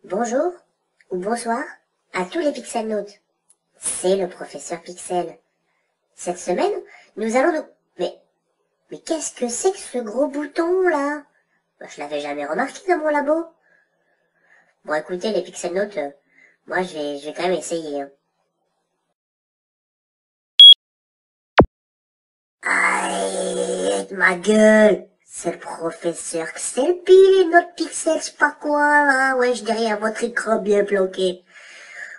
Bonjour ou bonsoir à tous les Pixelnautes. C'est le professeur Pixel. Cette semaine, nous allons nous... Mais qu'est-ce que c'est que ce gros bouton là? Je l'avais jamais remarqué dans mon labo. Bon écoutez les Pixelnautes, moi je vais quand même essayer. Aïe, ma gueule! C'est le professeur Xelpi, notre Pixel, je sais pas quoi là, wesh, derrière votre écran bien planqué.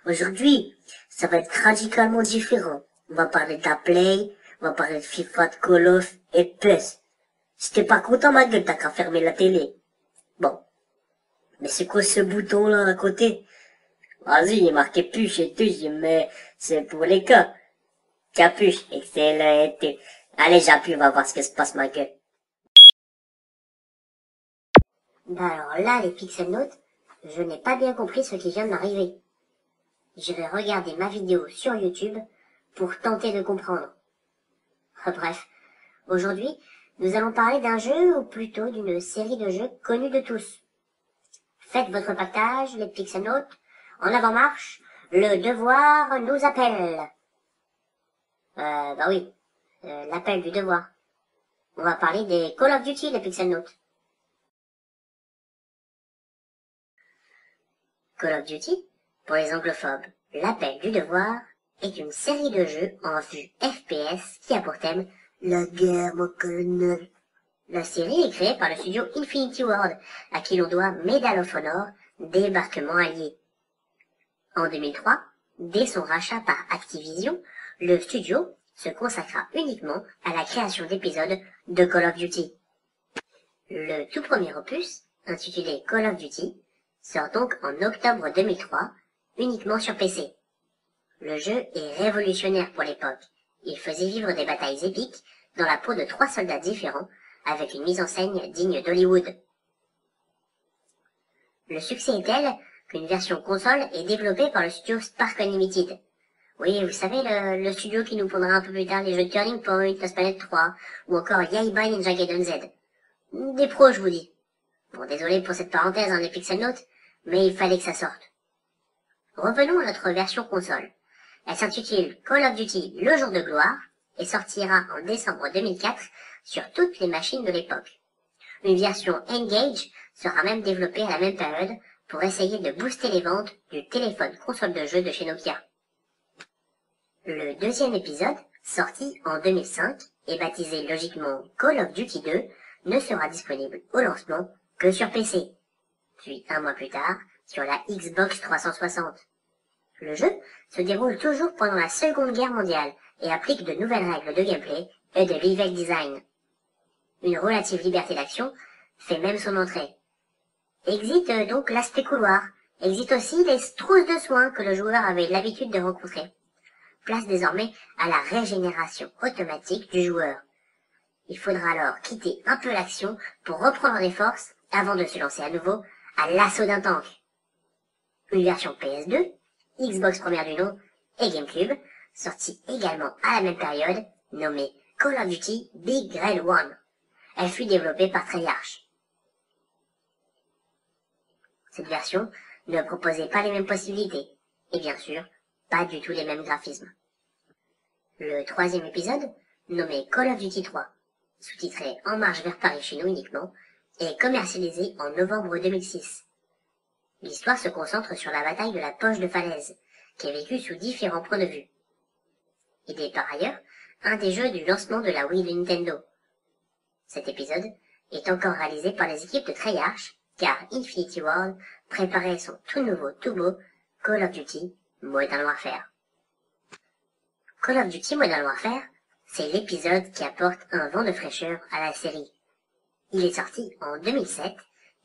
Aujourd'hui, ça va être radicalement différent. On va parler de la Play, on va parler de FIFA, de Call of et de PES. Si t'es pas content, ma gueule, t'as qu'à fermer la télé. Bon. Mais c'est quoi ce bouton là à côté? Vas-y, il est marqué puce et tout, mais c'est pour les cas. Capuche, excellent et tout. Allez, j'appuie, on va voir ce que se passe, ma gueule. Bah alors là, les Pixelnautes, je n'ai pas bien compris ce qui vient de m'arriver. Je vais regarder ma vidéo sur YouTube pour tenter de comprendre. Bref, aujourd'hui, nous allons parler d'un jeu, ou plutôt d'une série de jeux connus de tous. Faites votre pactage, les Pixelnautes, en avant-marche, le devoir nous appelle. Bah oui, l'appel du devoir. On va parler des Call of Duty, les Pixelnautes. Call of Duty, pour les anglophobes, l'appel du devoir est une série de jeux en vue FPS qui a pour thème la guerre, mon colonel. La série est créée par le studio Infinity Ward, à qui l'on doit Medal of Honor, débarquement allié. En 2003, dès son rachat par Activision, le studio se consacra uniquement à la création d'épisodes de Call of Duty. Le tout premier opus, intitulé Call of Duty, sort donc en octobre 2003, uniquement sur PC. Le jeu est révolutionnaire pour l'époque. Il faisait vivre des batailles épiques dans la peau de 3 soldats différents, avec une mise en scène digne d'Hollywood. Le succès est tel qu'une version console est développée par le studio Spark Unlimited. Oui, vous savez, le studio qui nous pondra un peu plus tard les jeux Turning Point, Lost Planet 3, ou encore Yaiba Ninja Gaiden Z. Des pros, je vous dis. Bon, désolé pour cette parenthèse, les Pixelnautes, mais il fallait que ça sorte. Revenons à notre version console. Elle s'intitule Call of Duty Le Jour de Gloire et sortira en décembre 2004 sur toutes les machines de l'époque. Une version Engage sera même développée à la même période pour essayer de booster les ventes du téléphone console de jeu de chez Nokia. Le deuxième épisode, sorti en 2005 et baptisé logiquement Call of Duty 2, ne sera disponible au lancement que sur PC, puis un mois plus tard sur la Xbox 360. Le jeu se déroule toujours pendant la Seconde Guerre mondiale et applique de nouvelles règles de gameplay et de level design. Une relative liberté d'action fait même son entrée. Exit donc l'aspect couloir, exit aussi les trousses de soins que le joueur avait l'habitude de rencontrer. Place désormais à la régénération automatique du joueur. Il faudra alors quitter un peu l'action pour reprendre des forces avant de se lancer à nouveau à l'assaut d'un tank. Une version PS2, Xbox première du nom et GameCube, sortie également à la même période, nommée Call of Duty Big Red One. Elle fut développée par Treyarch. Cette version ne proposait pas les mêmes possibilités, et bien sûr, pas du tout les mêmes graphismes. Le troisième épisode, nommé Call of Duty 3, sous-titré En marche vers Paris chez nous uniquement, est commercialisé en novembre 2006. L'histoire se concentre sur la bataille de la Poche de Falaise, qui est vécue sous différents points de vue. Il est par ailleurs un des jeux du lancement de la Wii de Nintendo. Cet épisode est encore réalisé par les équipes de Treyarch, car Infinity Ward préparait son tout nouveau tout beau Call of Duty Modern Warfare. Call of Duty Modern Warfare, c'est l'épisode qui apporte un vent de fraîcheur à la série. Il est sorti en 2007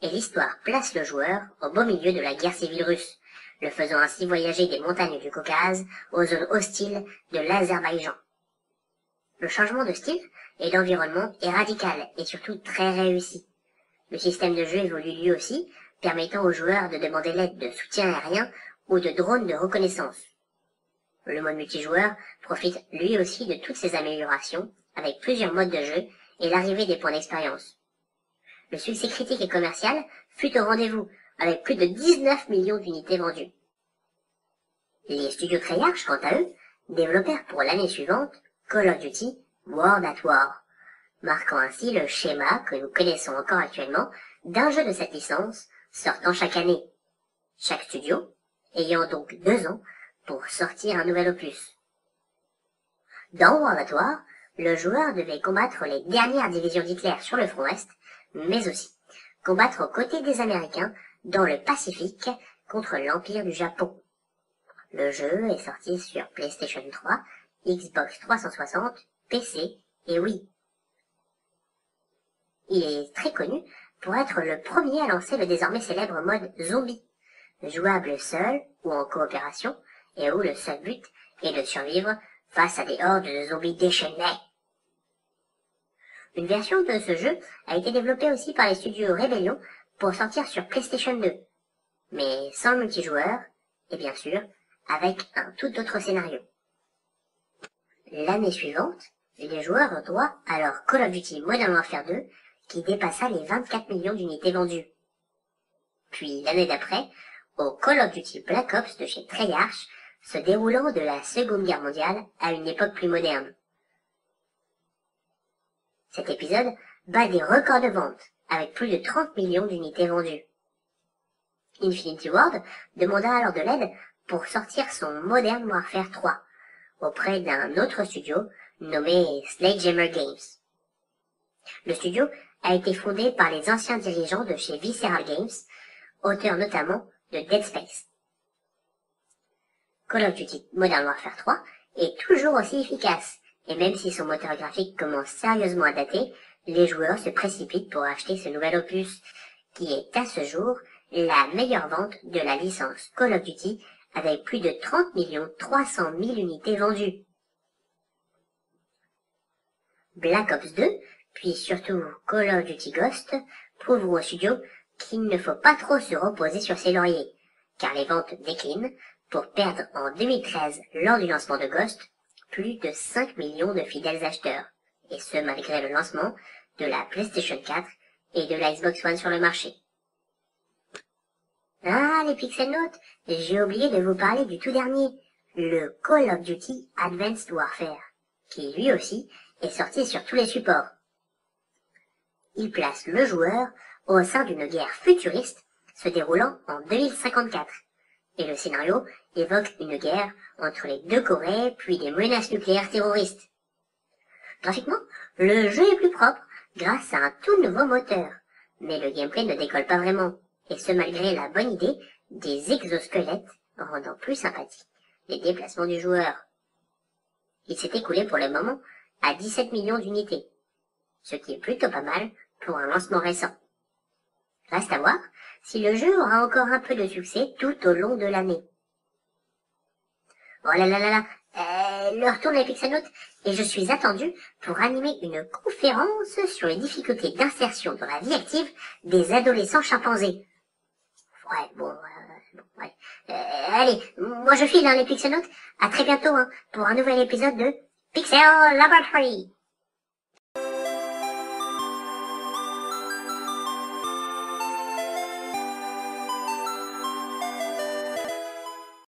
et l'histoire place le joueur au beau milieu de la guerre civile russe, le faisant ainsi voyager des montagnes du Caucase aux zones hostiles de l'Azerbaïdjan. Le changement de style et d'environnement est radical et surtout très réussi. Le système de jeu évolue lui aussi, permettant aux joueurs de demander l'aide de soutien aérien ou de drones de reconnaissance. Le mode multijoueur profite lui aussi de toutes ces améliorations, avec plusieurs modes de jeu et l'arrivée des points d'expérience. Le succès critique et commercial fut au rendez-vous, avec plus de 19 millions d'unités vendues. Les studios Treyarch, quant à eux, développèrent pour l'année suivante Call of Duty World at War, marquant ainsi le schéma que nous connaissons encore actuellement d'un jeu de cette licence sortant chaque année, chaque studio ayant donc 2 ans pour sortir un nouvel opus. Dans World at War, le joueur devait combattre les dernières divisions d'Hitler sur le front Est, mais aussi combattre aux côtés des Américains dans le Pacifique contre l'Empire du Japon. Le jeu est sorti sur PlayStation 3, Xbox 360, PC et Wii. Il est très connu pour être le premier à lancer le désormais célèbre mode zombie, jouable seul ou en coopération, et où le seul but est de survivre face à des hordes de zombies déchaînés. Une version de ce jeu a été développée aussi par les studios Rebellion pour sortir sur PlayStation 2, mais sans le multijoueur, et bien sûr, avec un tout autre scénario. L'année suivante, les joueurs ont droit à leur Call of Duty Modern Warfare 2, qui dépassa les 24 millions d'unités vendues. Puis l'année d'après, au Call of Duty Black Ops de chez Treyarch, se déroulant de la Seconde Guerre mondiale à une époque plus moderne. Cet épisode bat des records de vente, avec plus de 30 millions d'unités vendues. Infinity Ward demanda alors de l'aide pour sortir son Modern Warfare 3, auprès d'un autre studio nommé Sledgehammer Games. Le studio a été fondé par les anciens dirigeants de chez Visceral Games, auteurs notamment de Dead Space. Call of Duty Modern Warfare 3 est toujours aussi efficace, et même si son moteur graphique commence sérieusement à dater, les joueurs se précipitent pour acheter ce nouvel opus, qui est à ce jour la meilleure vente de la licence Call of Duty, avec plus de 30 300 000 unités vendues. Black Ops 2, puis surtout Call of Duty Ghost, prouvent au studio qu'il ne faut pas trop se reposer sur ses lauriers, car les ventes déclinent, pour perdre en 2013, lors du lancement de Ghost, plus de 5 millions de fidèles acheteurs, et ce malgré le lancement de la PlayStation 4 et de la Xbox One sur le marché. Ah, les Pixelnotes, j'ai oublié de vous parler du tout dernier, le Call of Duty Advanced Warfare, qui lui aussi est sorti sur tous les supports. Il place le joueur au sein d'une guerre futuriste se déroulant en 2054, et le scénario évoque une guerre entre les deux Corées puis des menaces nucléaires terroristes. Graphiquement, le jeu est plus propre grâce à un tout nouveau moteur, mais le gameplay ne décolle pas vraiment, et ce malgré la bonne idée des exosquelettes rendant plus sympathiques les déplacements du joueur. Il s'est écoulé pour le moment à 17 millions d'unités, ce qui est plutôt pas mal pour un lancement récent. Reste à voir si le jeu aura encore un peu de succès tout au long de l'année. Oh là là là là, l'heure tourne les Pixelnotes et je suis attendu pour animer une conférence sur les difficultés d'insertion dans la vie active des adolescents chimpanzés. Ouais, bon, ouais. Allez, moi je file les Pixelnotes. À très bientôt pour un nouvel épisode de Pixel Laboratory.